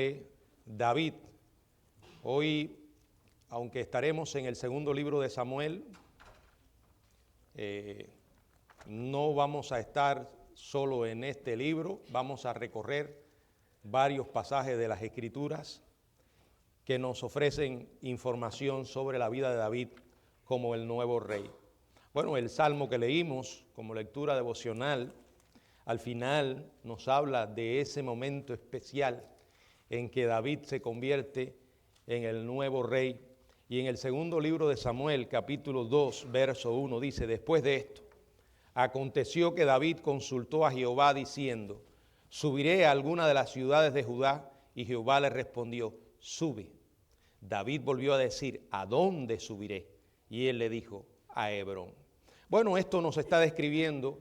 nombre David. Hoy, aunque estaremos en el segundo libro de Samuel, no vamos a estar solo en este libro, vamos a recorrer varios pasajes de las Escrituras que nos ofrecen información sobre la vida de David como el nuevo rey. Bueno, el salmo que leímos como lectura devocional, al final nos habla de ese momento especial en que David se convierte en el nuevo rey. Y en el segundo libro de Samuel, capítulo 2, verso 1, dice: después de esto, aconteció que David consultó a Jehová diciendo: ¿subiré a alguna de las ciudades de Judá? Y Jehová le respondió: sube. David volvió a decir: ¿a dónde subiré? Y él le dijo: a Hebrón. Bueno, esto nos está describiendo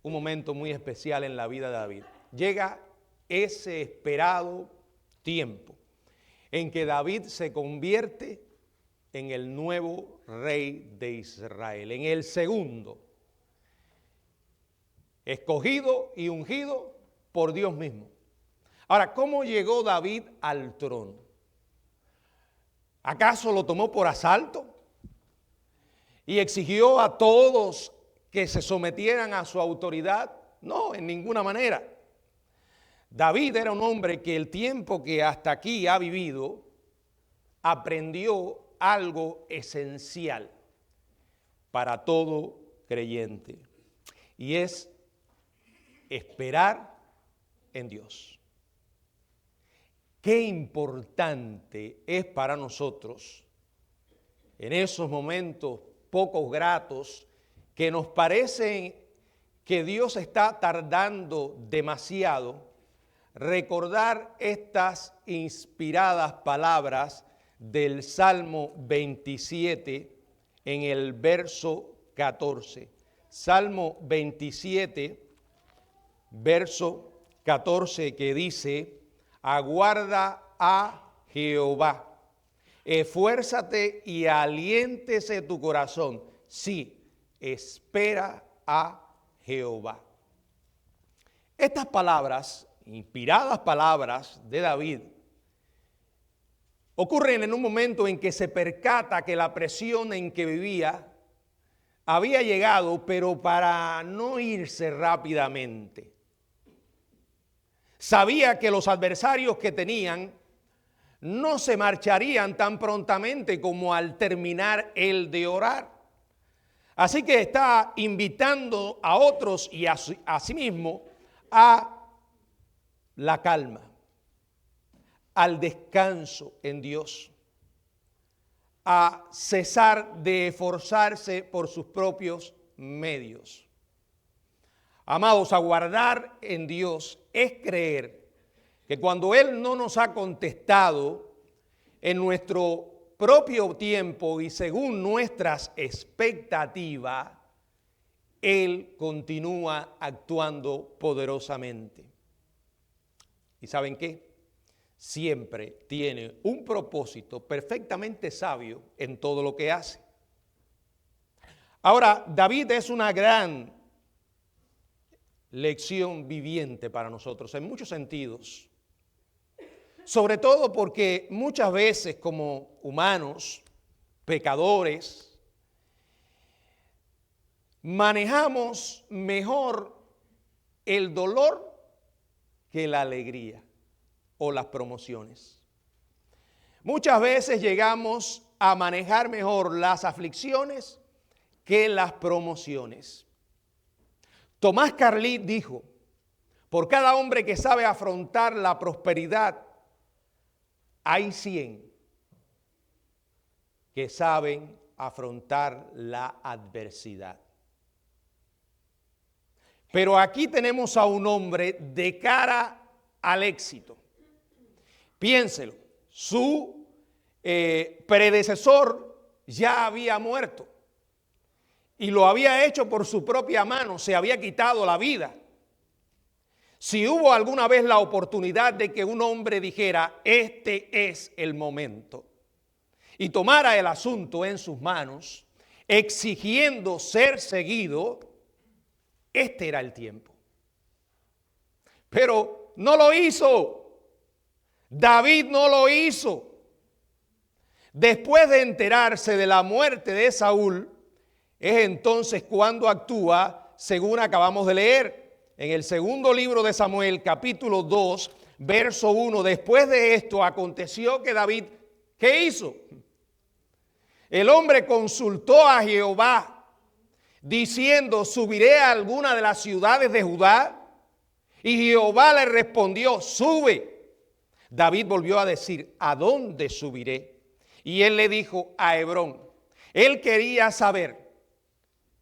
un momento muy especial en la vida de David. Llega ese esperado tiempo en que David se convierte en el nuevo rey de Israel, en el segundo, escogido y ungido por Dios mismo. Ahora, ¿cómo llegó David al trono? ¿Acaso lo tomó por asalto y exigió a todos que se sometieran a su autoridad? No, en ninguna manera. David era un hombre que el tiempo que hasta aquí ha vivido aprendió algo esencial para todo creyente, y es esperar en Dios. Qué importante es para nosotros en esos momentos poco gratos que nos parecen que Dios está tardando demasiado, recordar estas inspiradas palabras del Salmo 27 en el verso 14. Salmo 27, verso 14, que dice: aguarda a Jehová, esfuérzate y aliéntese tu corazón. Sí, espera a Jehová. Estas palabras, inspiradas palabras de David, ocurren en un momento en que se percata que la presión en que vivía había llegado, pero para no irse rápidamente. Sabía que los adversarios que tenían no se marcharían tan prontamente como al terminar el de orar. Así que está invitando a otros y a sí mismo a la calma, al descanso en Dios, a cesar de esforzarse por sus propios medios. Amados, aguardar en Dios es creer que cuando Él no nos ha contestado en nuestro propio tiempo y según nuestras expectativas, Él continúa actuando poderosamente. ¿Y saben qué? Siempre tiene un propósito perfectamente sabio en todo lo que hace. Ahora, David es una gran lección viviente para nosotros en muchos sentidos. Sobre todo porque muchas veces como humanos, pecadores, manejamos mejor el dolor que la alegría o las promociones. Muchas veces llegamos a manejar mejor las aflicciones que las promociones. Tomás Carlit dijo: por cada hombre que sabe afrontar la prosperidad, hay 100 que saben afrontar la adversidad. Pero aquí tenemos a un hombre de cara al éxito. Piénselo, su predecesor ya había muerto y lo había hecho por su propia mano, se había quitado la vida. Si hubo alguna vez la oportunidad de que un hombre dijera: este es el momento, y tomara el asunto en sus manos, exigiendo ser seguido, este era el tiempo. Pero no lo hizo. David no lo hizo. Después de enterarse de la muerte de Saúl, es entonces cuando actúa, según acabamos de leer, en el segundo libro de Samuel, capítulo 2, verso 1. Después de esto aconteció que David, ¿qué hizo? El hombre consultó a Jehová, diciendo, ¿subiré a alguna de las ciudades de Judá? Y Jehová le respondió, sube. David volvió a decir, ¿a dónde subiré? Y él le dijo, a Hebrón. Él quería saber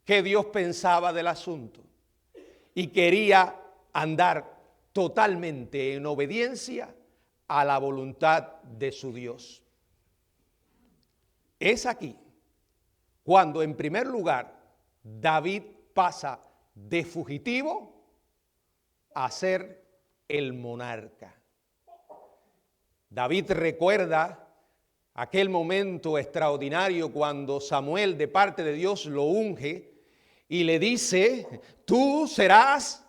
qué Dios pensaba del asunto y quería andar totalmente en obediencia a la voluntad de su Dios. Es aquí cuando en primer lugar David pasa de fugitivo a ser el monarca. David recuerda aquel momento extraordinario cuando Samuel de parte de Dios lo unge y le dice, tú serás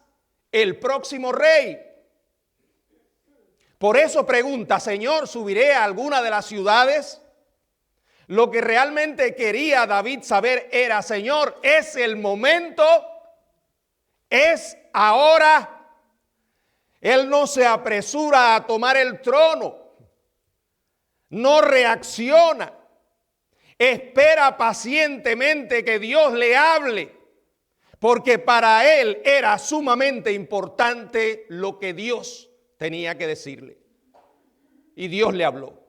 el próximo rey. Por eso pregunta, Señor, ¿subiré a alguna de las ciudades? Lo que realmente quería David saber era, Señor, ¿es el momento? ¿Es ahora? Él no se apresura a tomar el trono. No reacciona, espera pacientemente que Dios le hable, porque para él era sumamente importante lo que Dios tenía que decirle. Y Dios le habló,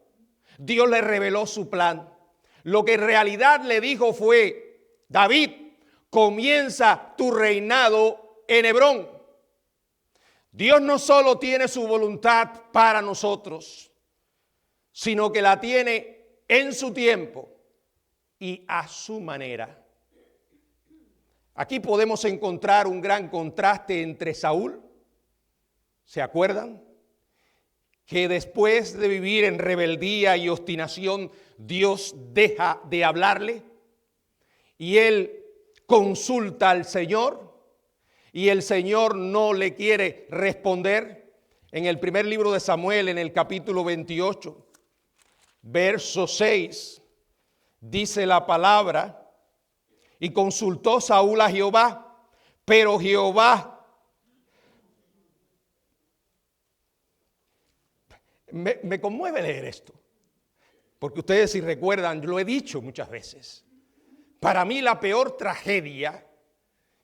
Dios le reveló su plan. Lo que en realidad le dijo fue, David, comienza tu reinado en Hebrón. Dios no solo tiene su voluntad para nosotros, sino que la tiene en su tiempo y a su manera. Aquí podemos encontrar un gran contraste entre Saúl, ¿se acuerdan? Que después de vivir en rebeldía y obstinación, Dios deja de hablarle y él consulta al Señor y el Señor no le quiere responder. En el primer libro de Samuel, en el capítulo 28, verso 6, dice la palabra, y consultó Saúl a Jehová, pero Jehová, me conmueve leer esto, porque ustedes si recuerdan, lo he dicho muchas veces, para mí la peor tragedia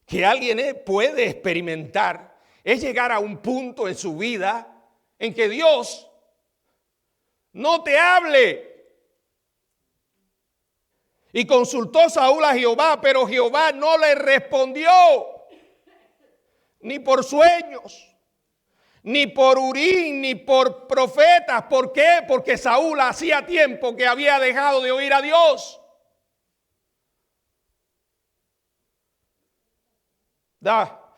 que alguien puede experimentar es llegar a un punto en su vida en que Dios no te hable. Y consultó Saúl a Jehová, pero Jehová no le respondió, ni por sueños, ni por Urim, ni por profetas. ¿Por qué? Porque Saúl hacía tiempo que había dejado de oír a Dios.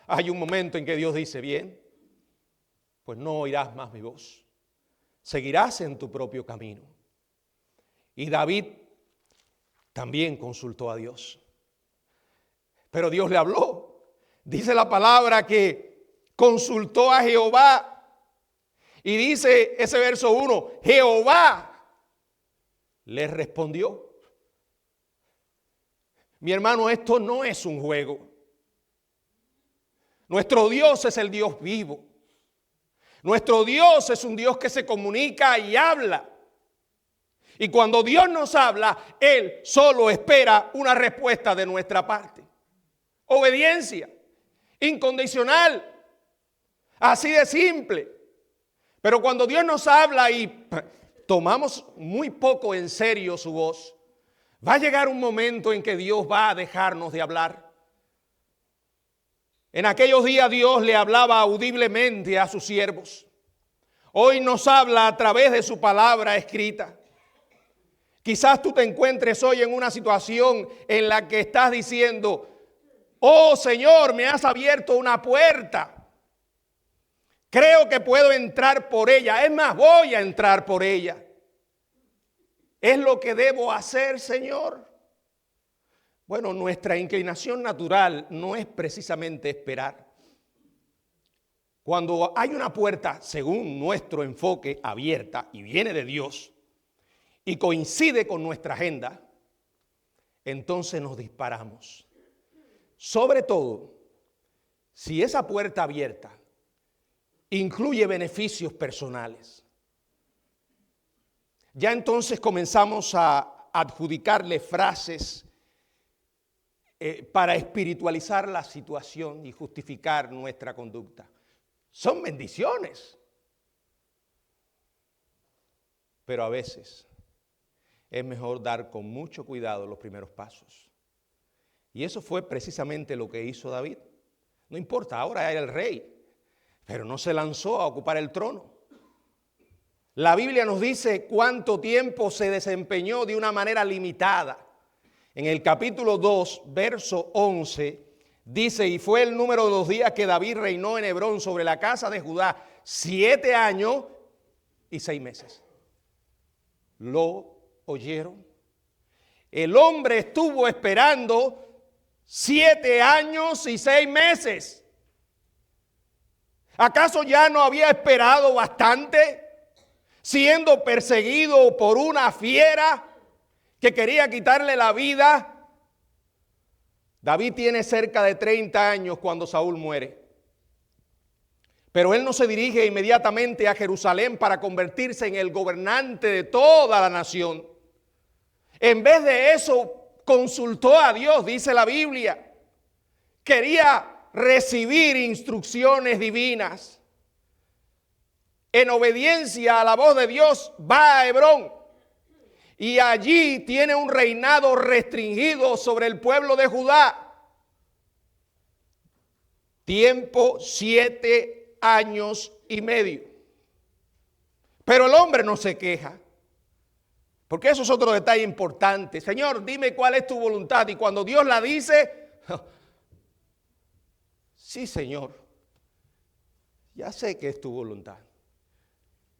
Hay un momento en que Dios dice, bien, pues no oirás más mi voz. Seguirás en tu propio camino. Y David también consultó a Dios. Pero Dios le habló. Dice la palabra que consultó a Jehová. Y dice ese verso 1, Jehová le respondió. Mi hermano, esto no es un juego. Nuestro Dios es el Dios vivo. Nuestro Dios es un Dios que se comunica y habla. Y cuando Dios nos habla, Él solo espera una respuesta de nuestra parte. Obediencia, incondicional, así de simple. Pero cuando Dios nos habla y tomamos muy poco en serio su voz, va a llegar un momento en que Dios va a dejarnos de hablar. En aquellos días Dios le hablaba audiblemente a sus siervos. Hoy nos habla a través de su palabra escrita. Quizás tú te encuentres hoy en una situación en la que estás diciendo, oh Señor, me has abierto una puerta. Creo que puedo entrar por ella. Es más, voy a entrar por ella. ¿Es lo que debo hacer, Señor? Bueno, nuestra inclinación natural no es precisamente esperar. Cuando hay una puerta, según nuestro enfoque, abierta y viene de Dios y coincide con nuestra agenda, entonces nos disparamos. Sobre todo, si esa puerta abierta incluye beneficios personales, ya entonces comenzamos a adjudicarle frases para espiritualizar la situación y justificar nuestra conducta. Son bendiciones, pero a veces es mejor dar con mucho cuidado los primeros pasos. Y eso fue precisamente lo que hizo David. No importa, ahora era el rey, pero no se lanzó a ocupar el trono. La Biblia nos dice cuánto tiempo se desempeñó de una manera limitada. En el capítulo 2, verso 11, dice, y fue el número de los días que David reinó en Hebrón sobre la casa de Judá, 7 años y 6 meses. ¿Lo oyeron? El hombre estuvo esperando 7 años y 6 meses. ¿Acaso ya no había esperado bastante? Siendo perseguido por una fiera que quería quitarle la vida. David tiene cerca de 30 años cuando Saúl muere. Pero él no se dirige inmediatamente a Jerusalén para convertirse en el gobernante de toda la nación. En vez de eso, consultó a Dios, dice la Biblia. Quería recibir instrucciones divinas. En obediencia a la voz de Dios, va a Hebrón. Y allí tiene un reinado restringido sobre el pueblo de Judá. Tiempo 7 años y medio. Pero el hombre no se queja. Porque eso es otro detalle importante. Señor, dime cuál es tu voluntad. Y cuando Dios la dice, sí, Señor, ya sé que es tu voluntad.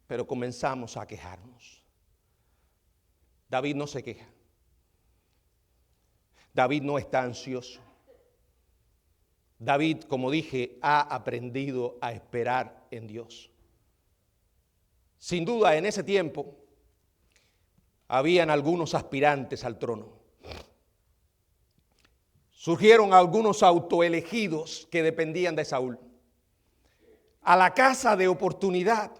Pero comenzamos a quejarnos. David no se queja. David no está ansioso. David, como dije, ha aprendido a esperar en Dios. Sin duda, en ese tiempo, habían algunos aspirantes al trono. Surgieron algunos autoelegidos que dependían de Saúl. A la caza de oportunidad.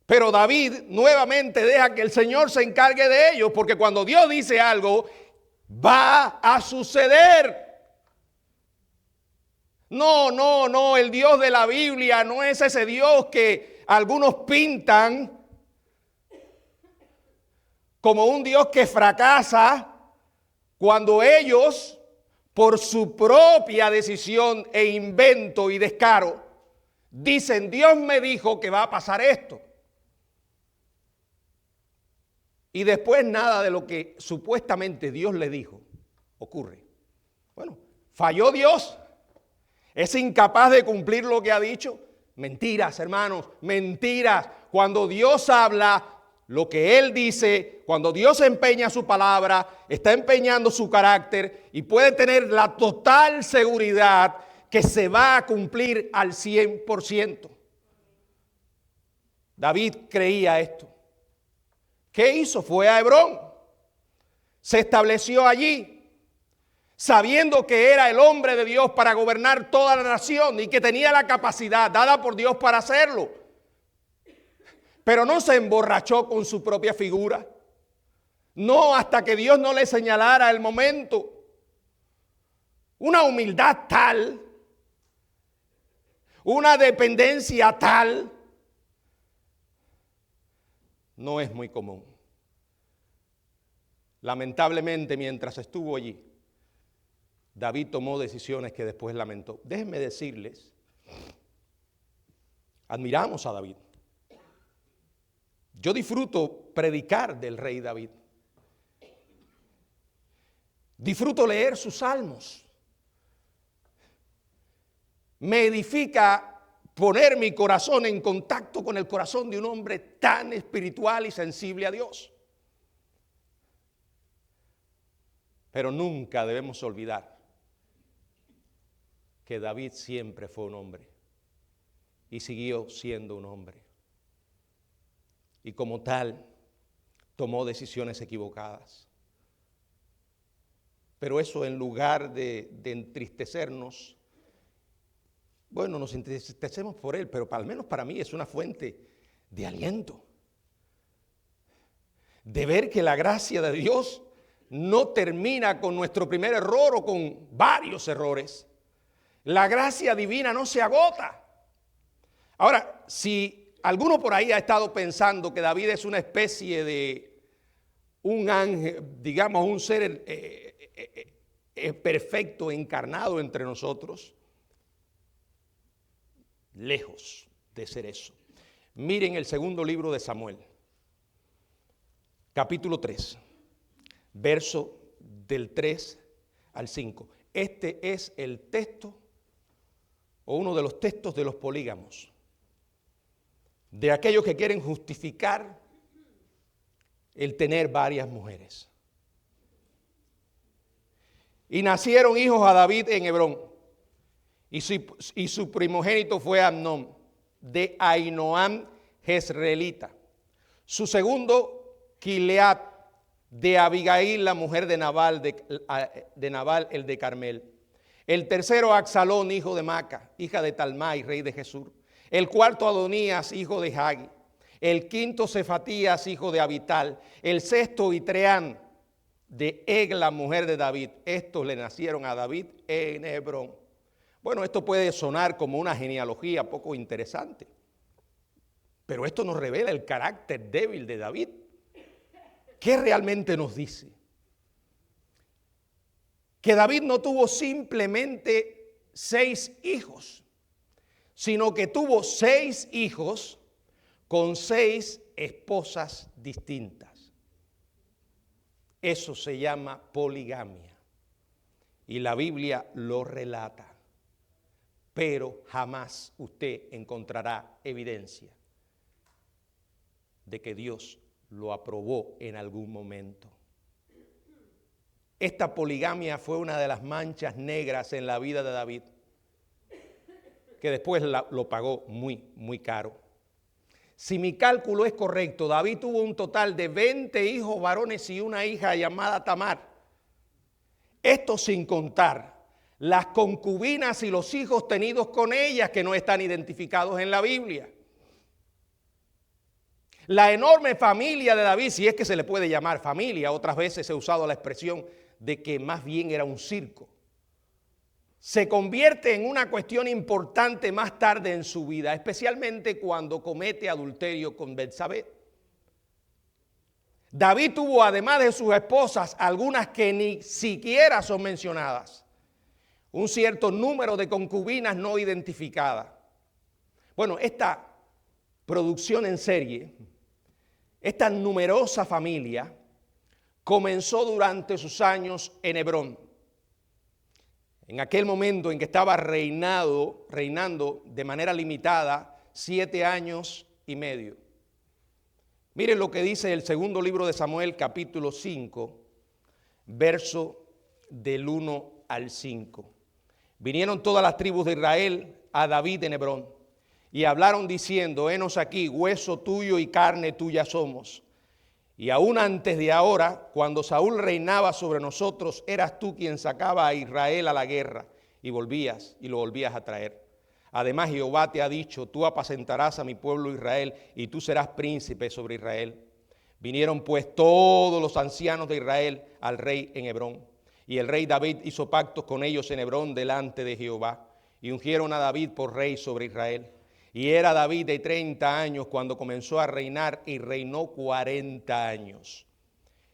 Pero David nuevamente deja que el Señor se encargue de ellos, porque cuando Dios dice algo, va a suceder. No, el Dios de la Biblia no es ese Dios que algunos pintan como un Dios que fracasa cuando ellos, por su propia decisión e invento y descaro, dicen, Dios me dijo que va a pasar esto. Y después nada de lo que supuestamente Dios le dijo ocurre. Bueno, falló Dios. Es incapaz de cumplir lo que ha dicho. Mentiras, hermanos, mentiras. Cuando Dios habla, lo que Él dice, cuando Dios empeña su palabra, está empeñando su carácter y puede tener la total seguridad que se va a cumplir al 100%. David creía esto. ¿Qué hizo? Fue a Hebrón. Se estableció allí, sabiendo que era el hombre de Dios para gobernar toda la nación y que tenía la capacidad dada por Dios para hacerlo. Pero no se emborrachó con su propia figura. No, hasta que Dios no le señalara el momento. Una humildad tal, una dependencia tal, no es muy común. Lamentablemente, mientras estuvo allí, David tomó decisiones que después lamentó. Déjenme decirles, admiramos a David. Yo disfruto predicar del rey David. Disfruto leer sus salmos. Me edifica poner mi corazón en contacto con el corazón de un hombre tan espiritual y sensible a Dios. Pero nunca debemos olvidar que David siempre fue un hombre y siguió siendo un hombre. Y como tal, tomó decisiones equivocadas. Pero eso, en lugar de entristecernos, bueno, nos entristecemos por él, pero al menos para mí es una fuente de aliento. De ver que la gracia de Dios no termina con nuestro primer error o con varios errores. La gracia divina no se agota. Ahora, si alguno por ahí ha estado pensando que David es una especie de un ángel, digamos, un ser perfecto encarnado entre nosotros, lejos de ser eso. Miren el segundo libro de Samuel, capítulo 3, verso del 3 al 5. Este es el texto o uno de los textos de los polígamos, de aquellos que quieren justificar el tener varias mujeres. Y nacieron hijos a David en Hebrón, y su primogénito fue Amnón, de Ahinoam Jezreelita. Su segundo, Gilead, de Abigail, la mujer de Nabal, el de Carmel. El tercero, Absalón, hijo de Maca, hija de Talmai, rey de Jesur. El cuarto, Adonías, hijo de Hagi. El quinto, Cefatías, hijo de Abital. El sexto, Itreán, de Egla, mujer de David. Estos le nacieron a David en Hebrón. Bueno, esto puede sonar como una genealogía poco interesante, pero esto nos revela el carácter débil de David. ¿Qué realmente nos dice? Que David no tuvo simplemente 6 hijos, sino que tuvo 6 hijos con 6 esposas distintas. Eso se llama poligamia y la Biblia lo relata, pero jamás usted encontrará evidencia de que Dios lo aprobó en algún momento. Esta poligamia fue una de las manchas negras en la vida de David, que después lo pagó muy, muy caro. Si mi cálculo es correcto, David tuvo un total de 20 hijos varones y una hija llamada Tamar. Esto sin contar las concubinas y los hijos tenidos con ellas que no están identificados en la Biblia. La enorme familia de David, si es que se le puede llamar familia, otras veces se ha usado la expresión de que más bien era un circo, se convierte en una cuestión importante más tarde en su vida, especialmente cuando comete adulterio con Betsabé. David tuvo, además de sus esposas, algunas que ni siquiera son mencionadas, un cierto número de concubinas no identificadas. Bueno, esta producción en serie, esta numerosa familia, comenzó durante sus años en Hebrón. En aquel momento en que estaba reinando de manera limitada 7 años y medio. Miren lo que dice el segundo libro de Samuel, capítulo 5, verso del 1 al 5. Vinieron todas las tribus de Israel a David en Hebrón y hablaron diciendo: henos aquí, hueso tuyo y carne tuya somos. Y aún antes de ahora, cuando Saúl reinaba sobre nosotros, eras tú quien sacaba a Israel a la guerra y lo volvías a traer. Además, Jehová te ha dicho: tú apacentarás a mi pueblo Israel y tú serás príncipe sobre Israel. Vinieron pues todos los ancianos de Israel al rey en Hebrón. Y el rey David hizo pactos con ellos en Hebrón delante de Jehová. Y ungieron a David por rey sobre Israel. Y era David de 30 años cuando comenzó a reinar y reinó 40 años.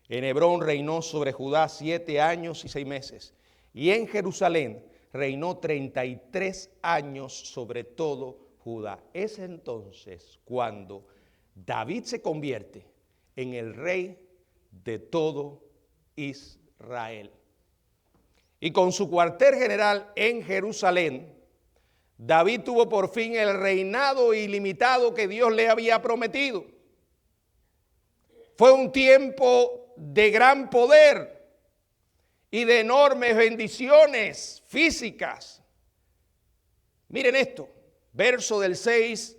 En Hebrón reinó sobre Judá 7 años y 6 meses. Y en Jerusalén reinó 33 años sobre todo Judá. Es entonces cuando David se convierte en el rey de todo Israel. Y con su cuartel general en Jerusalén, David tuvo por fin el reinado ilimitado que Dios le había prometido. Fue un tiempo de gran poder y de enormes bendiciones físicas. Miren esto, verso del 6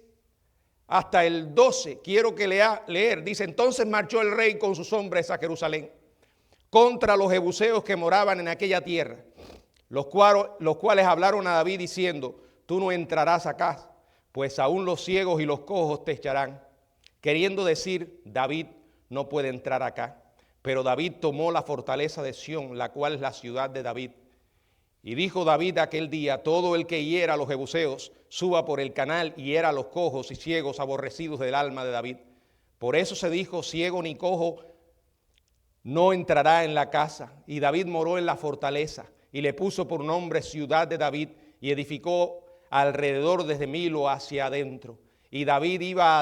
hasta el 12, quiero que leer. Dice: entonces marchó el rey con sus hombres a Jerusalén contra los jebuseos que moraban en aquella tierra, los cuales hablaron a David diciendo: tú no entrarás acá, pues aún los ciegos y los cojos te echarán. Queriendo decir, David no puede entrar acá. Pero David tomó la fortaleza de Sión, la cual es la ciudad de David. Y dijo David aquel día: todo el que hiera a los jebuseos suba por el canal y hiera a los cojos y ciegos aborrecidos del alma de David. Por eso se dijo: ciego ni cojo no entrará en la casa. Y David moró en la fortaleza y le puso por nombre ciudad de David, y edificó alrededor desde Milo hacia adentro. Y David iba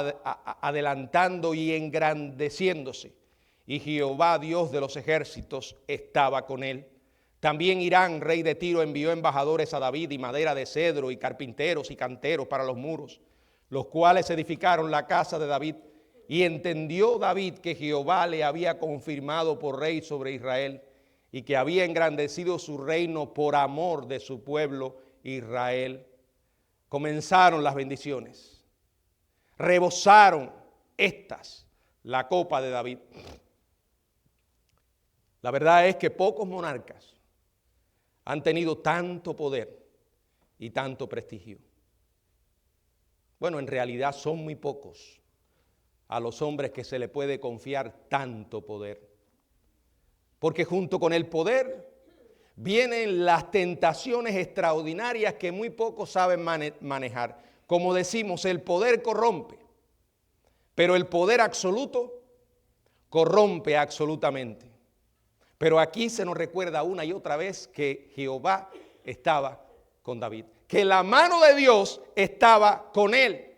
adelantando y engrandeciéndose, y Jehová Dios de los ejércitos estaba con él. También Hirán, rey de Tiro, envió embajadores a David y madera de cedro y carpinteros y canteros para los muros, los cuales edificaron la casa de David. Y entendió David que Jehová le había confirmado por rey sobre Israel, y que había engrandecido su reino por amor de su pueblo Israel. Comenzaron las bendiciones, rebosaron estas la copa de David. La verdad es que pocos monarcas han tenido tanto poder y tanto prestigio. Bueno, en realidad son muy pocos a los hombres que se le puede confiar tanto poder. Porque junto con el poder vienen las tentaciones extraordinarias que muy pocos saben manejar. Como decimos, el poder corrompe, pero el poder absoluto corrompe absolutamente. Pero aquí se nos recuerda una y otra vez que Jehová estaba con David, que la mano de Dios estaba con él.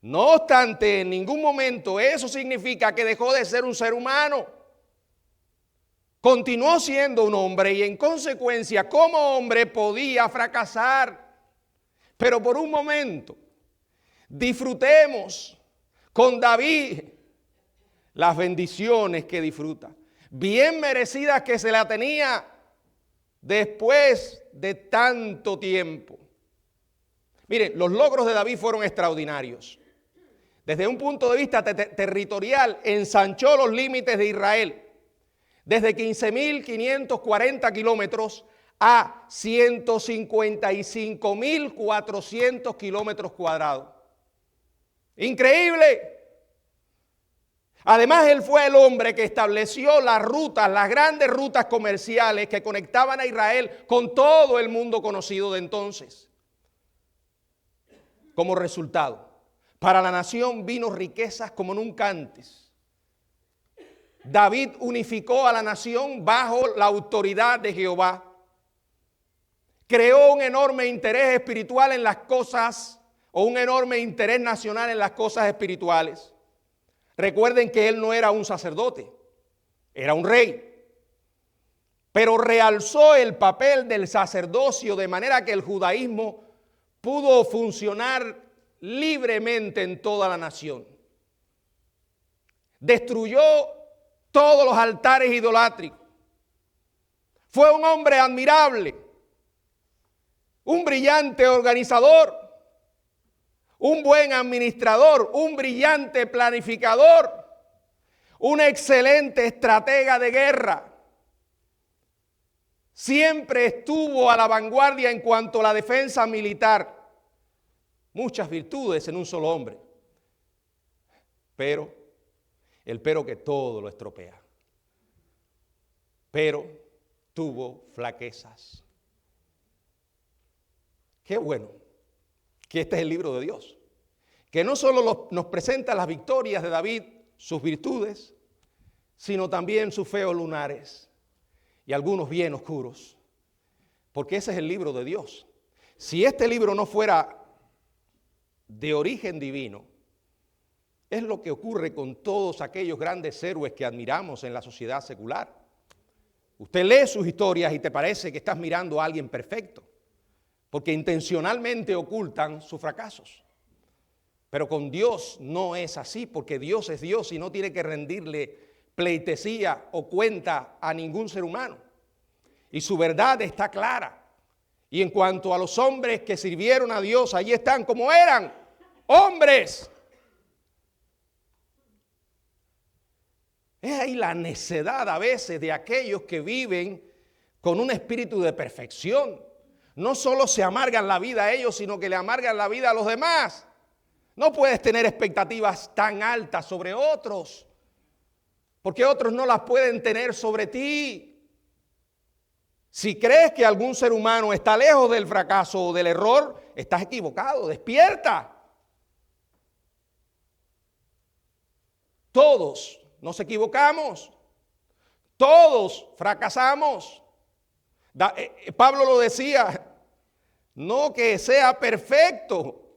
No obstante, en ningún momento eso significa que dejó de ser un ser humano. Continuó siendo un hombre y en consecuencia, como hombre, podía fracasar. Pero por un momento, disfrutemos con David las bendiciones que disfruta, bien merecidas que se la tenía después de tanto tiempo. Miren, los logros de David fueron extraordinarios. Desde un punto de vista territorial, ensanchó los límites de Israel desde 15.540 kilómetros a 155.400 kilómetros cuadrados. Increíble. Además, él fue el hombre que estableció las rutas, las grandes rutas comerciales que conectaban a Israel con todo el mundo conocido de entonces. Como resultado, para la nación vino riquezas como nunca antes. David unificó a la nación bajo la autoridad de Jehová. Creó un enorme interés espiritual en las cosas, o un enorme interés nacional en las cosas espirituales. Recuerden que él no era un sacerdote, era un rey. Pero realzó el papel del sacerdocio de manera que el judaísmo pudo funcionar libremente en toda la nación. Destruyó todos los altares idolátricos. Fue un hombre admirable, un brillante organizador, un buen administrador, un brillante planificador, un excelente estratega de guerra. Siempre estuvo a la vanguardia en cuanto a la defensa militar. Muchas virtudes en un solo hombre. Pero que todo lo estropea. Pero tuvo flaquezas. Qué bueno que este es el libro de Dios, que no solo nos presenta las victorias de David, sus virtudes, sino también sus feos lunares y algunos bien oscuros, porque ese es el libro de Dios. Si este libro no fuera de origen divino, es lo que ocurre con todos aquellos grandes héroes que admiramos en la sociedad secular. Usted lee sus historias y te parece que estás mirando a alguien perfecto, porque intencionalmente ocultan sus fracasos. Pero con Dios no es así, porque Dios es Dios y no tiene que rendirle pleitesía o cuenta a ningún ser humano. Y su verdad está clara. Y en cuanto a los hombres que sirvieron a Dios, allí están como eran, hombres. Es ahí la necedad a veces de aquellos que viven con un espíritu de perfección. No solo se amargan la vida a ellos, sino que le amargan la vida a los demás. No puedes tener expectativas tan altas sobre otros, porque otros no las pueden tener sobre ti. Si crees que algún ser humano está lejos del fracaso o del error, estás equivocado. Despierta. Todos nos equivocamos. Todos fracasamos. Pablo lo decía, no que sea perfecto,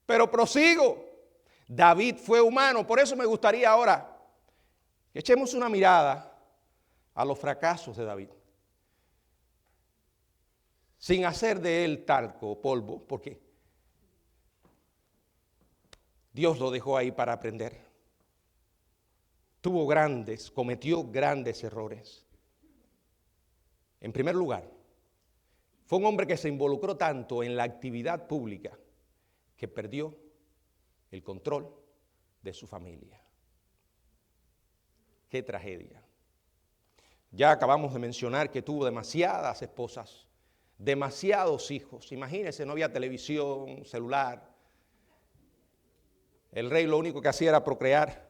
pero prosigo. David fue humano, por eso me gustaría ahora que echemos una mirada a los fracasos de David. Sin hacer de él talco o polvo, porque Dios lo dejó ahí para aprender. Cometió grandes errores. En primer lugar, fue un hombre que se involucró tanto en la actividad pública que perdió el control de su familia. ¡Qué tragedia! Ya acabamos de mencionar que tuvo demasiadas esposas, demasiados hijos. Imagínense, no había televisión, celular. El rey lo único que hacía era procrear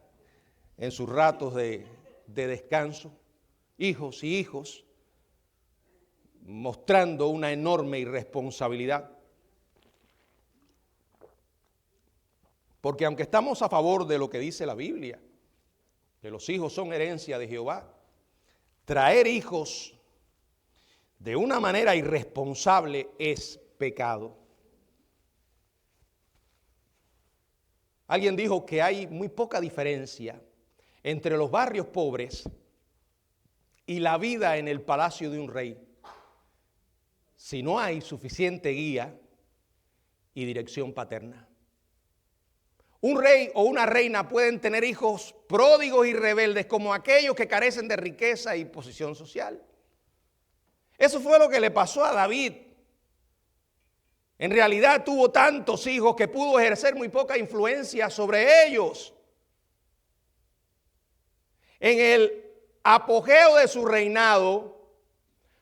en sus ratos de descanso. Hijos y hijos, mostrando una enorme irresponsabilidad. Porque aunque estamos a favor de lo que dice la Biblia, que los hijos son herencia de Jehová, traer hijos de una manera irresponsable es pecado. Alguien dijo que hay muy poca diferencia entre los barrios pobres y la vida en el palacio de un rey, si no hay suficiente guía y dirección paterna. Un rey o una reina pueden tener hijos pródigos y rebeldes como aquellos que carecen de riqueza y posición social. Eso fue lo que le pasó a David. En realidad tuvo tantos hijos que pudo ejercer muy poca influencia sobre ellos. En el apogeo de su reinado,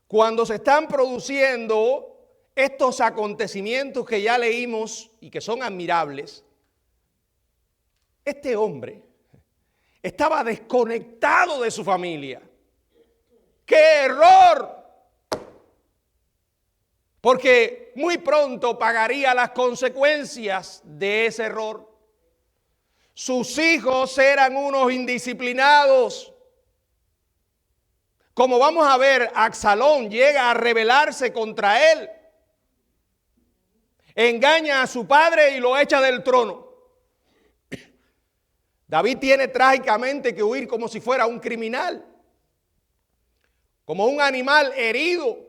cuando se están produciendo estos acontecimientos que ya leímos y que son admirables, este hombre estaba desconectado de su familia. ¡Qué error! Porque muy pronto pagaría las consecuencias de ese error. Sus hijos eran unos indisciplinados. Como vamos a ver, Absalón llega a rebelarse contra él. Engaña a su padre y lo echa del trono. David tiene trágicamente que huir como si fuera un criminal, como un animal herido,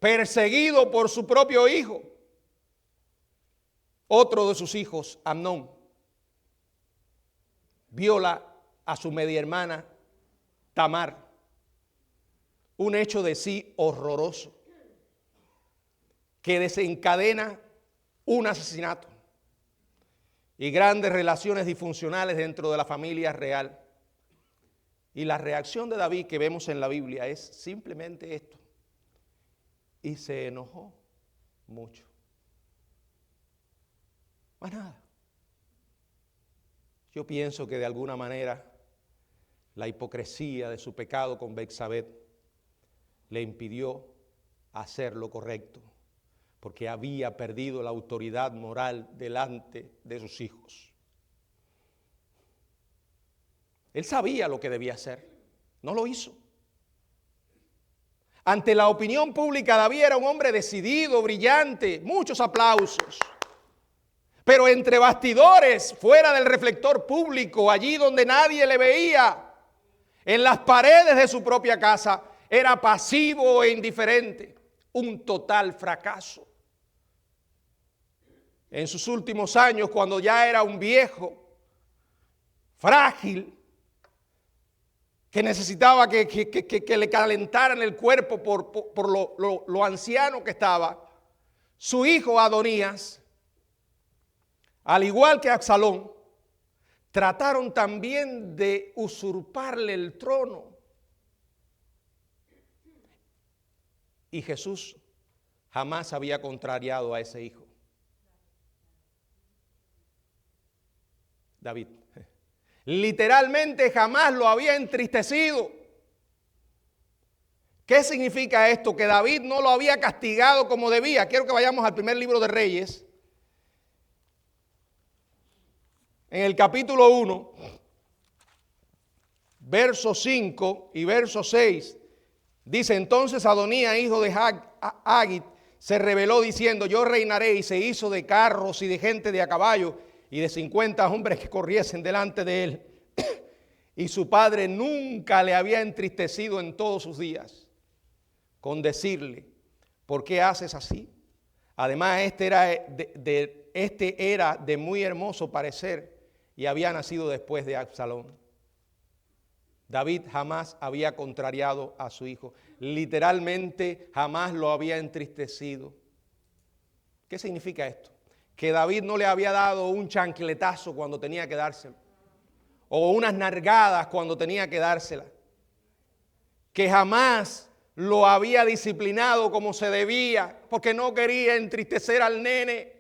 perseguido por su propio hijo. Otro de sus hijos, Amnón, viola a su media hermana Tamar. Un hecho de sí horroroso que desencadena un asesinato y grandes relaciones disfuncionales dentro de la familia real. Y la reacción de David que vemos en la Biblia es simplemente esto. Y se enojó mucho. Más nada. Yo pienso que de alguna manera la hipocresía de su pecado con Betsabé le impidió hacer lo correcto, porque había perdido la autoridad moral delante de sus hijos. Él sabía lo que debía hacer, no lo hizo. Ante la opinión pública, David era un hombre decidido, brillante, muchos aplausos. Pero entre bastidores, fuera del reflector público, allí donde nadie le veía, en las paredes de su propia casa, era pasivo e indiferente. Un total fracaso. En sus últimos años, cuando ya era un viejo, frágil, que necesitaba que le calentaran el cuerpo por lo anciano que estaba, su hijo Adonías, al igual que Absalón, trataron también de usurparle el trono. Y Jesús jamás había contrariado a ese hijo. David. Literalmente jamás lo había entristecido. ¿Qué significa esto? Que David no lo había castigado como debía. Quiero que vayamos al primer libro de Reyes. En el capítulo 1, verso 5 y verso 6, dice: entonces Adonías, hijo de Haggit, se rebeló diciendo: yo reinaré, y se hizo de carros y de gente de a caballo y de 50 hombres que corriesen delante de él. Y su padre nunca le había entristecido en todos sus días con decirle: ¿por qué haces así? Además, este era de muy hermoso parecer y había nacido después de Absalón. David jamás había contrariado a su hijo. Literalmente jamás lo había entristecido. ¿Qué significa esto? Que David no le había dado un chancletazo cuando tenía que dárselo, o unas nalgadas cuando tenía que dársela. Que jamás lo había disciplinado como se debía, porque no quería entristecer al nene.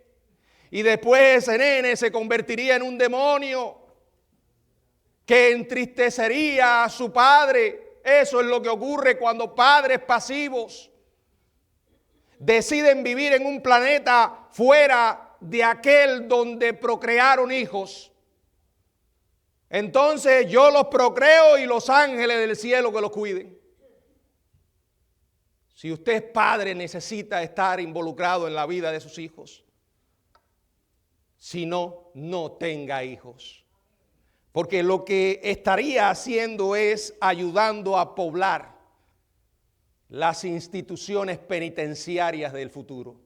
Y después ese nene se convertiría en un demonio que entristecería a su padre. Eso es lo que ocurre cuando padres pasivos deciden vivir en un planeta fuera de aquel donde procrearon hijos. Entonces yo los procreo y los ángeles del cielo que los cuiden. Si usted es padre, necesita estar involucrado en la vida de sus hijos. Si no, no tenga hijos. Porque lo que estaría haciendo es ayudando a poblar las instituciones penitenciarias del futuro.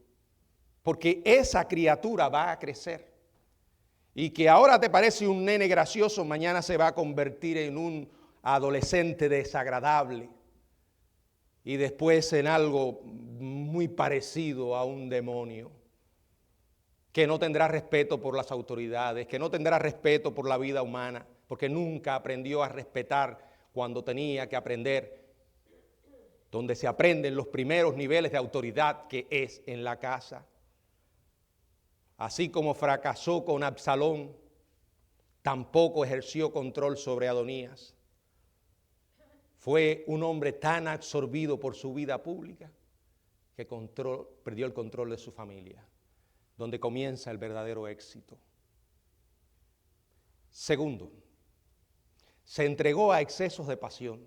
Porque esa criatura va a crecer. Y que ahora te parece un nene gracioso, mañana se va a convertir en un adolescente desagradable. Y después en algo muy parecido a un demonio. Que no tendrá respeto por las autoridades, que no tendrá respeto por la vida humana, porque nunca aprendió a respetar cuando tenía que aprender, donde se aprenden los primeros niveles de autoridad, que es en la casa. Así como fracasó con Absalón, tampoco ejerció control sobre Adonías. Fue un hombre tan absorbido por su vida pública que perdió el control de su familia, donde comienza el verdadero éxito. Segundo, se entregó a excesos de pasión.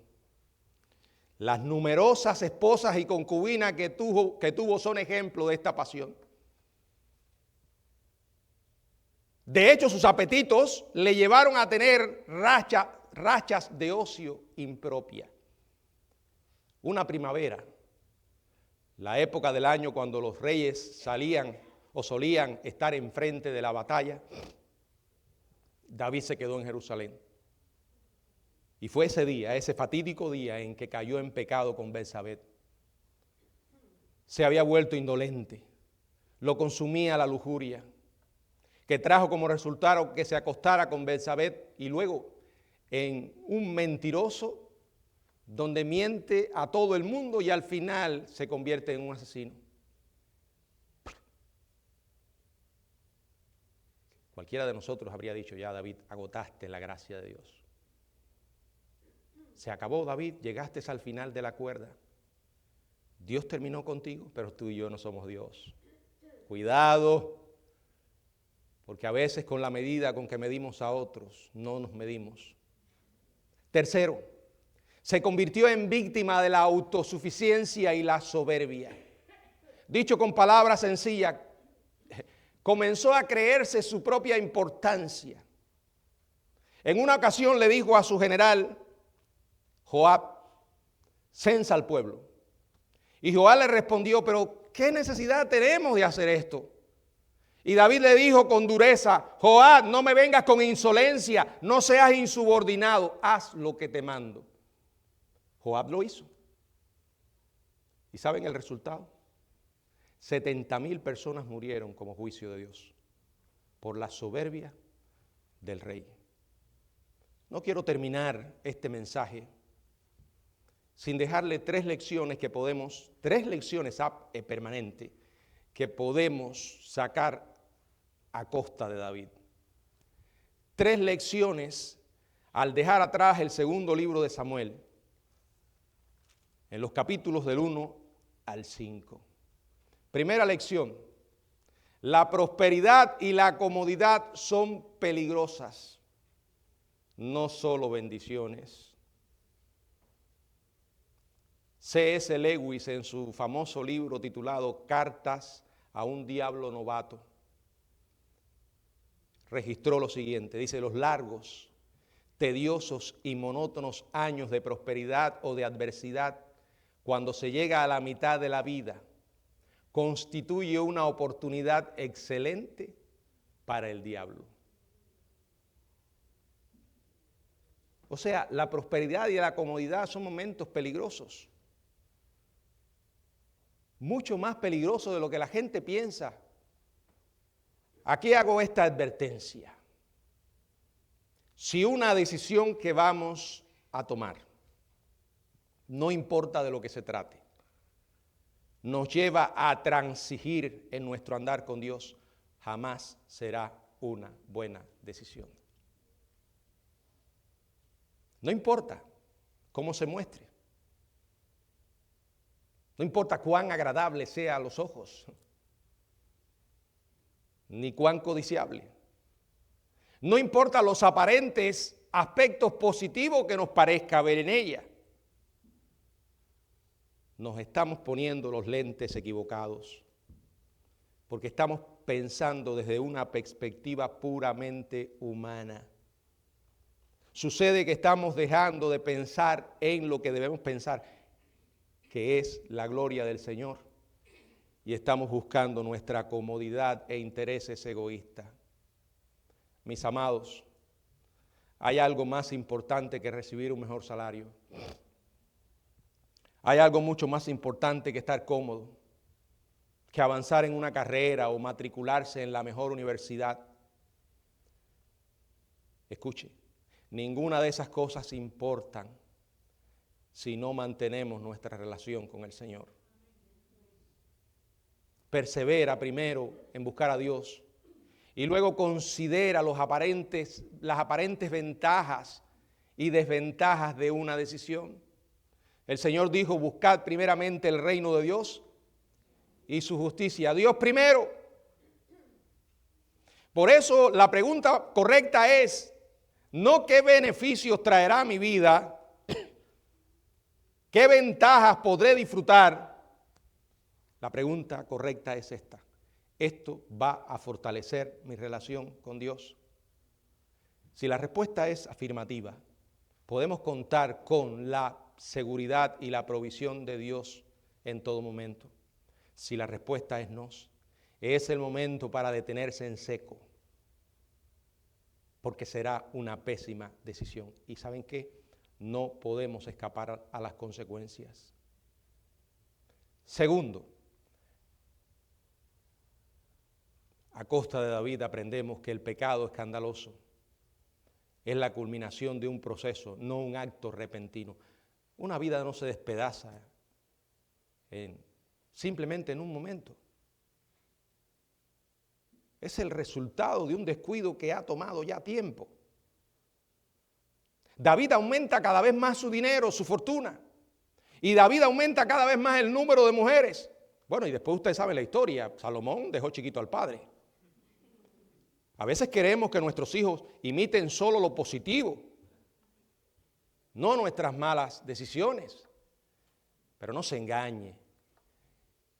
Las numerosas esposas y concubinas que tuvo son ejemplo de esta pasión. De hecho, sus apetitos le llevaron a tener rachas de ocio impropia. Una primavera, la época del año cuando los reyes salían o solían estar enfrente de la batalla, David se quedó en Jerusalén. Y fue ese día, ese fatídico día en que cayó en pecado con Betsabé. Se había vuelto indolente, lo consumía la lujuria, que trajo como resultado que se acostara con Betsabé y luego en un mentiroso donde miente a todo el mundo y al final se convierte en un asesino. Cualquiera de nosotros habría dicho: ya, David, agotaste la gracia de Dios. Se acabó, David, llegaste al final de la cuerda. Dios terminó contigo, pero tú y yo no somos Dios. Cuidado, porque a veces con la medida con que medimos a otros, no nos medimos. Tercero, se convirtió en víctima de la autosuficiencia y la soberbia. Dicho con palabras sencillas, comenzó a creerse su propia importancia. En una ocasión le dijo a su general, Joab: censa al pueblo. Y Joab le respondió: pero ¿qué necesidad tenemos de hacer esto? Y David le dijo con dureza: Joab, no me vengas con insolencia, no seas insubordinado, haz lo que te mando. Joab lo hizo. ¿Y saben el resultado? 70,000 personas murieron como juicio de Dios por la soberbia del rey. No quiero terminar este mensaje sin dejarle tres lecciones permanentes que podemos sacar a costa de David. 3 lecciones al dejar atrás el segundo libro de Samuel, en los capítulos del 1 al 5. Primera lección: la prosperidad y la comodidad son peligrosas, no solo bendiciones. C.S. Lewis, en su famoso libro titulado Cartas a un diablo novato, registró lo siguiente. Dice: los largos, tediosos y monótonos años de prosperidad o de adversidad, cuando se llega a la mitad de la vida, constituye una oportunidad excelente para el diablo. O sea, la prosperidad y la comodidad son momentos peligrosos. Mucho más peligrosos de lo que la gente piensa. Aquí hago esta advertencia. Si una decisión que vamos a tomar, no importa de lo que se trate, nos lleva a transigir en nuestro andar con Dios, jamás será una buena decisión. No importa cómo se muestre. No importa cuán agradable sea a los ojos, ni cuán codiciable. No importa los aparentes aspectos positivos que nos parezca ver en ella. Nos estamos poniendo los lentes equivocados, porque estamos pensando desde una perspectiva puramente humana. Sucede que estamos dejando de pensar en lo que debemos pensar, que es la gloria del Señor, y estamos buscando nuestra comodidad e intereses egoístas. Mis amados, hay algo más importante que recibir un mejor salario. Hay algo mucho más importante que estar cómodo, que avanzar en una carrera o matricularse en la mejor universidad. Escuche, ninguna de esas cosas importan si no mantenemos nuestra relación con el Señor. Persevera primero en buscar a Dios y luego considera las aparentes ventajas y desventajas de una decisión. El Señor dijo: buscad primeramente el reino de Dios y su justicia. Dios primero. Por eso la pregunta correcta es no qué beneficios traerá mi vida, qué ventajas podré disfrutar. La pregunta correcta es esta: ¿esto va a fortalecer mi relación con Dios? Si la respuesta es afirmativa, podemos contar con la seguridad y la provisión de Dios en todo momento. Si la respuesta es no, es el momento para detenerse en seco, porque será una pésima decisión. ¿Y saben qué? No podemos escapar a las consecuencias. Segundo, a costa de David aprendemos que el pecado escandaloso es la culminación de un proceso, no un acto repentino. Una vida no se despedaza simplemente en un momento. Es el resultado de un descuido que ha tomado ya tiempo. David aumenta cada vez más su dinero, su fortuna. Y David aumenta cada vez más el número de mujeres. Bueno, y después ustedes saben la historia. Salomón dejó chiquito al padre. A veces queremos que nuestros hijos imiten solo lo positivo, no nuestras malas decisiones. Pero no se engañe.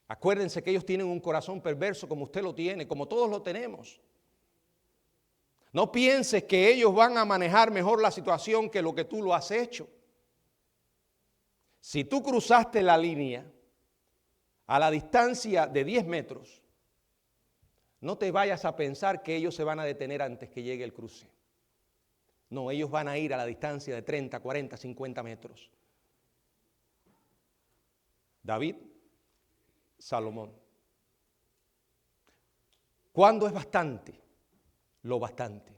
Acuérdense que ellos tienen un corazón perverso como usted lo tiene, como todos lo tenemos. No pienses que ellos van a manejar mejor la situación que lo que tú lo has hecho. Si tú cruzaste la línea a la distancia de 10 metros, no te vayas a pensar que ellos se van a detener antes que llegue el cruce. No, ellos van a ir a la distancia de 30, 40, 50 metros. David, Salomón. ¿Cuándo es bastante? Lo bastante.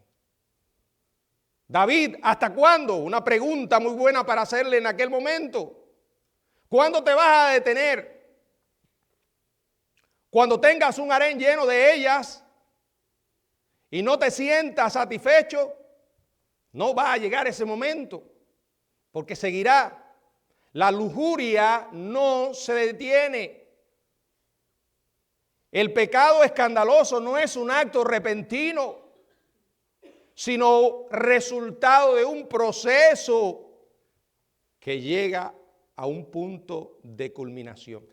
David, ¿hasta cuándo? Una pregunta muy buena para hacerle en aquel momento. ¿Cuándo te vas a detener? Cuando tengas un harén lleno de ellas y no te sientas satisfecho, no va a llegar ese momento, porque seguirá. La lujuria no se detiene. El pecado escandaloso no es un acto repentino, sino resultado de un proceso que llega a un punto de culminación.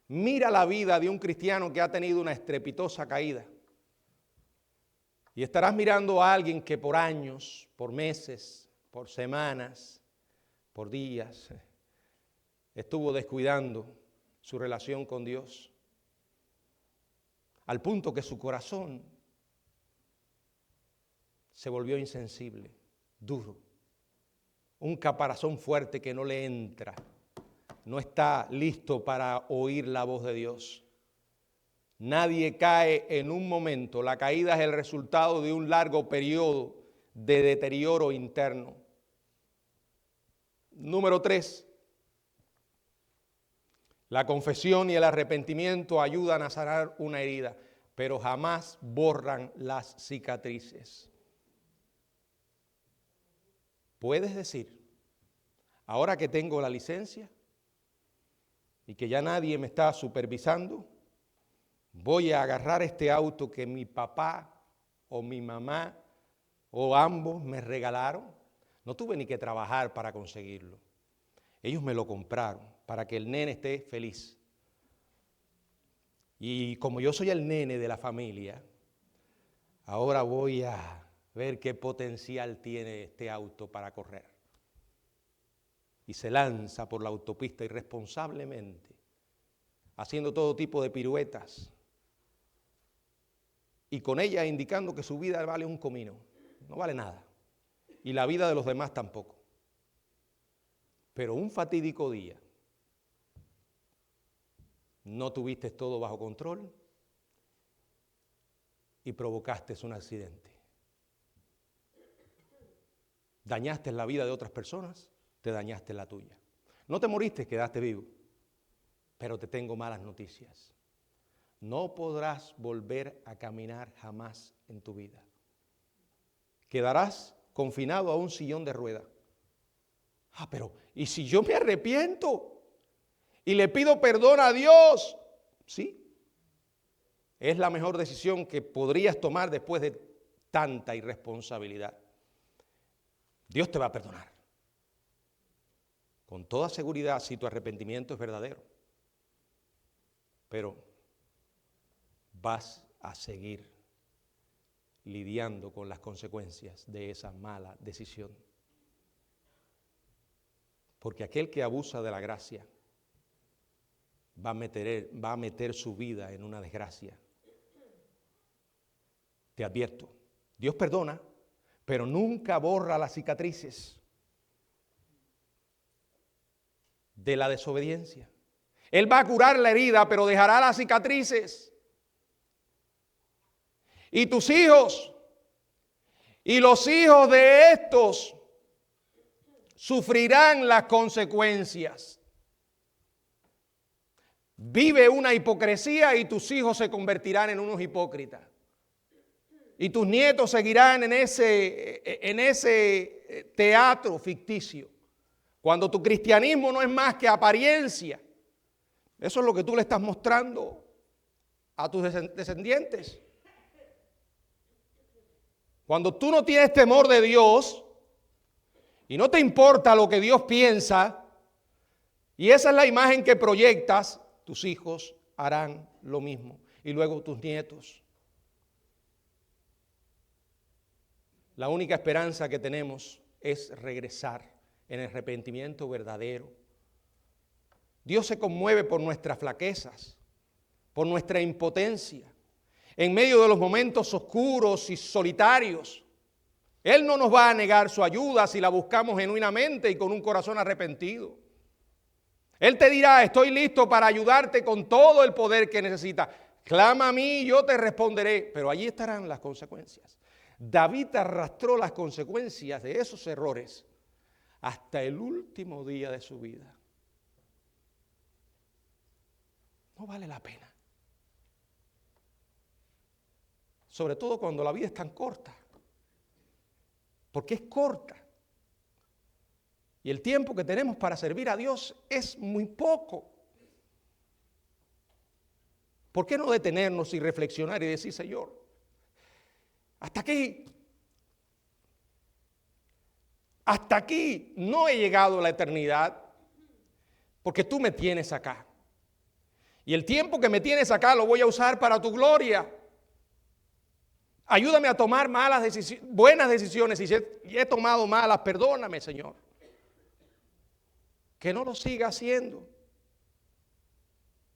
Mira la vida de un cristiano que ha tenido una estrepitosa caída. Y estarás mirando a alguien que por años, por meses, por semanas, por días, estuvo descuidando su relación con Dios, al punto que su corazón se volvió insensible, duro, un caparazón fuerte que no le entra, no está listo para oír la voz de Dios. Nadie cae en un momento, la caída es el resultado de un largo periodo de deterioro interno. Número 3, la confesión y el arrepentimiento ayudan a sanar una herida, pero jamás borran las cicatrices. Puedes decir, ahora que tengo la licencia y que ya nadie me está supervisando, voy a agarrar este auto que mi papá o mi mamá o ambos me regalaron. No tuve ni que trabajar para conseguirlo. Ellos me lo compraron para que el nene esté feliz. Y como yo soy el nene de la familia, ahora voy a ver qué potencial tiene este auto para correr. Y se lanza por la autopista irresponsablemente, haciendo todo tipo de piruetas. Y con ella indicando que su vida vale un comino, no vale nada. Y la vida de los demás tampoco. Pero un fatídico día, no tuviste todo bajo control y provocaste un accidente. Dañaste la vida de otras personas, te dañaste la tuya. No te moriste, quedaste vivo, pero te tengo malas noticias. No podrás volver a caminar jamás en tu vida. Quedarás confinado a un sillón de ruedas. Pero ¿y si yo me arrepiento y le pido perdón a Dios? Sí, es la mejor decisión que podrías tomar después de tanta irresponsabilidad. Dios te va a perdonar. Con toda seguridad si tu arrepentimiento es verdadero. Pero vas a seguir lidiando con las consecuencias de esa mala decisión. Porque aquel que abusa de la gracia va a meter su vida en una desgracia. Te advierto, Dios perdona, pero nunca borra las cicatrices de la desobediencia. Él va a curar la herida, pero dejará las cicatrices. Y tus hijos y los hijos de estos sufrirán las consecuencias. Vive una hipocresía y tus hijos se convertirán en unos hipócritas. Y tus nietos seguirán en ese teatro ficticio. Cuando tu cristianismo no es más que apariencia. Eso es lo que tú le estás mostrando a tus descendientes. Cuando tú no tienes temor de Dios y no te importa lo que Dios piensa, y esa es la imagen que proyectas, tus hijos harán lo mismo. Y luego tus nietos. La única esperanza que tenemos es regresar en el arrepentimiento verdadero. Dios se conmueve por nuestras flaquezas, por nuestra impotencia, en medio de los momentos oscuros y solitarios. Él no nos va a negar su ayuda si la buscamos genuinamente y con un corazón arrepentido. Él te dirá, estoy listo para ayudarte con todo el poder que necesitas. Clama a mí y yo te responderé. Pero allí estarán las consecuencias. David arrastró las consecuencias de esos errores hasta el último día de su vida. No vale la pena. Sobre todo cuando la vida es tan corta. Porque es corta. Y el tiempo que tenemos para servir a Dios es muy poco. ¿Por qué no detenernos y reflexionar y decir, Señor, hasta aquí no he llegado a la eternidad porque tú me tienes acá? Y el tiempo que me tienes acá lo voy a usar para tu gloria. Ayúdame a tomar buenas decisiones. Y si he tomado malas, perdóname, Señor. Que no lo siga haciendo.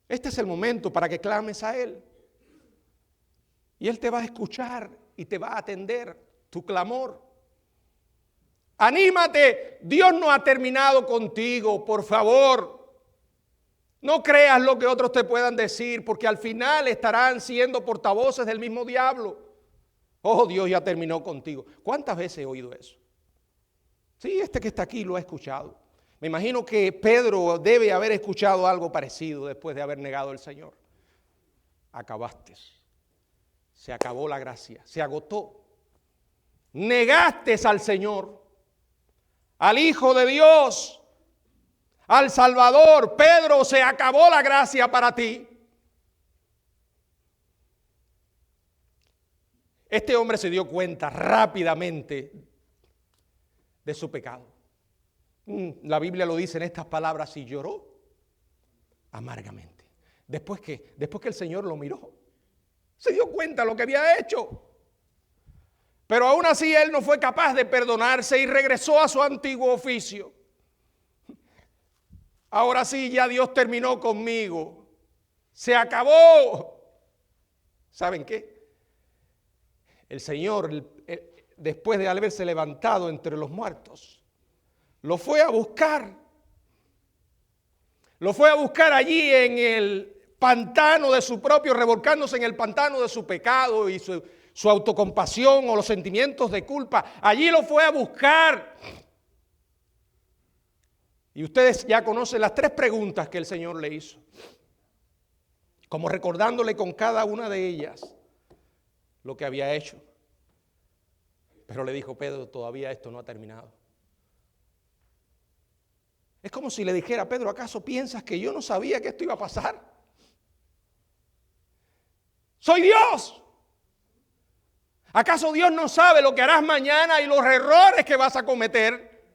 Este es el momento para que clames a Él. Y Él te va a escuchar y te va a atender tu clamor. Anímate, Dios no ha terminado contigo, por favor. No creas lo que otros te puedan decir, porque al final estarán siendo portavoces del mismo diablo. Oh, Dios ya terminó contigo. ¿Cuántas veces he oído eso? Sí, este que está aquí lo ha escuchado. Me imagino que Pedro debe haber escuchado algo parecido después de haber negado al Señor. Acabaste. Se acabó la gracia, se agotó. Negaste al Señor, al Hijo de Dios, al Salvador. Pedro, se acabó la gracia para ti. Este hombre se dio cuenta rápidamente de su pecado. La Biblia lo dice en estas palabras, y lloró amargamente. Después que el Señor lo miró, se dio cuenta de lo que había hecho. Pero aún así él no fue capaz de perdonarse y regresó a su antiguo oficio. Ahora sí, ya Dios terminó conmigo. Se acabó. ¿Saben qué? El Señor, después de haberse levantado entre los muertos, lo fue a buscar. Lo fue a buscar allí en el pantano de su propio, revolcándose en el pantano de su pecado y su autocompasión o los sentimientos de culpa. Allí lo fue a buscar. Y ustedes ya conocen las 3 preguntas que el Señor le hizo, como recordándole con cada una de ellas lo que había hecho. Pero le dijo, Pedro, todavía esto no ha terminado. Es como si le dijera, Pedro, ¿acaso piensas que yo no sabía que esto iba a pasar? ¡Soy Dios! ¿Acaso Dios no sabe lo que harás mañana y los errores que vas a cometer?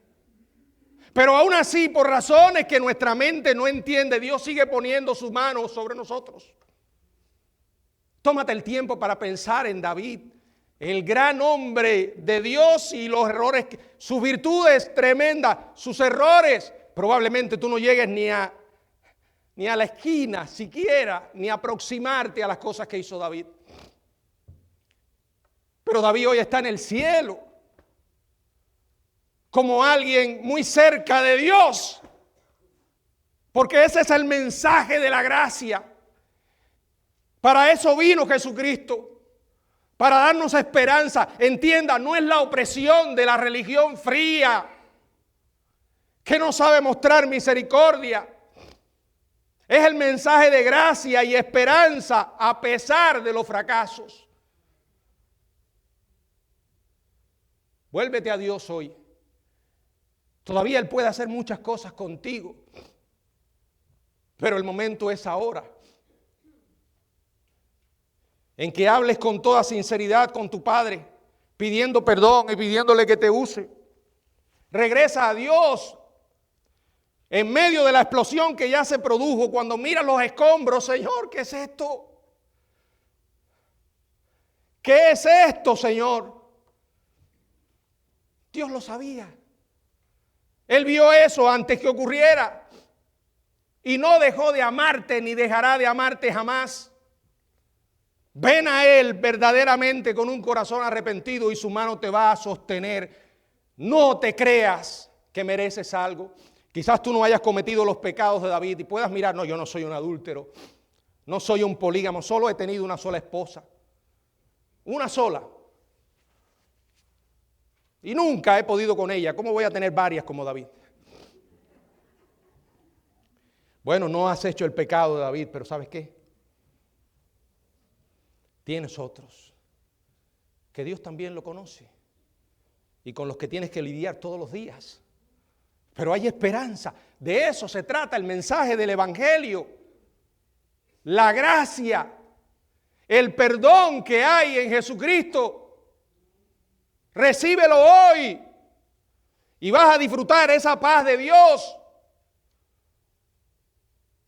Pero aún así, por razones que nuestra mente no entiende, Dios sigue poniendo su mano sobre nosotros. Tómate el tiempo para pensar en David, el gran hombre de Dios, y los errores, sus virtudes tremendas, sus errores. Probablemente tú no llegues ni a la esquina siquiera, ni a aproximarte a las cosas que hizo David. Pero David hoy está en el cielo, como alguien muy cerca de Dios, porque ese es el mensaje de la gracia. Para eso vino Jesucristo, para darnos esperanza. Entienda, no es la opresión de la religión fría, que no sabe mostrar misericordia. Es el mensaje de gracia y esperanza a pesar de los fracasos. Vuélvete a Dios hoy. Todavía Él puede hacer muchas cosas contigo, pero el momento es ahora, en que hables con toda sinceridad con tu Padre, pidiendo perdón y pidiéndole que te use. Regresa a Dios en medio de la explosión que ya se produjo. Cuando miras los escombros, Señor, ¿qué es esto? ¿Qué es esto, Señor? Dios lo sabía. Él vio eso antes que ocurriera y no dejó de amarte ni dejará de amarte jamás. Ven a Él verdaderamente con un corazón arrepentido y su mano te va a sostener. No te creas que mereces algo. Quizás tú no hayas cometido los pecados de David y puedas mirar, no, yo no soy un adúltero, no soy un polígamo, solo he tenido una sola esposa. Una sola. Y nunca he podido con ella. ¿Cómo voy a tener varias como David? Bueno, no has hecho el pecado de David, pero ¿sabes qué? Tienes otros que Dios también lo conoce y con los que tienes que lidiar todos los días. Pero hay esperanza. De eso se trata el mensaje del Evangelio. La gracia, el perdón que hay en Jesucristo. Recíbelo hoy y vas a disfrutar esa paz de Dios.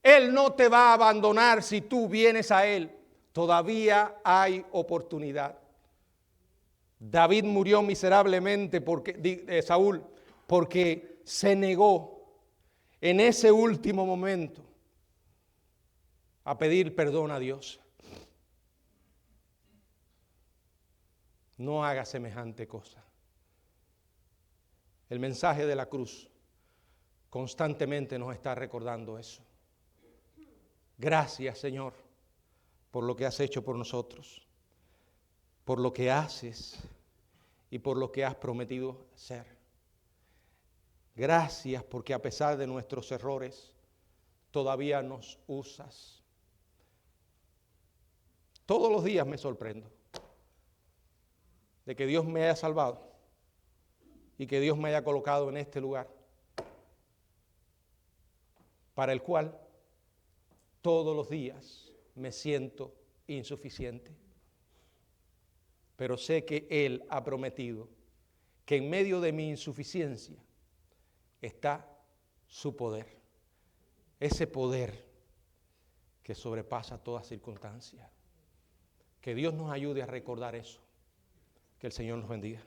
Él no te va a abandonar si tú vienes a Él. Todavía hay oportunidad. David murió miserablemente Saúl, porque se negó en ese último momento a pedir perdón a Dios. No haga semejante cosa. El mensaje de la cruz constantemente nos está recordando eso. Gracias, Señor, por lo que has hecho por nosotros, por lo que haces y por lo que has prometido ser. Gracias porque a pesar de nuestros errores, todavía nos usas. Todos los días me sorprendo de que Dios me haya salvado y que Dios me haya colocado en este lugar, para el cual todos los días me siento insuficiente. Pero sé que Él ha prometido que en medio de mi insuficiencia está su poder. Ese poder que sobrepasa toda circunstancia. Que Dios nos ayude a recordar eso. Que el Señor nos bendiga.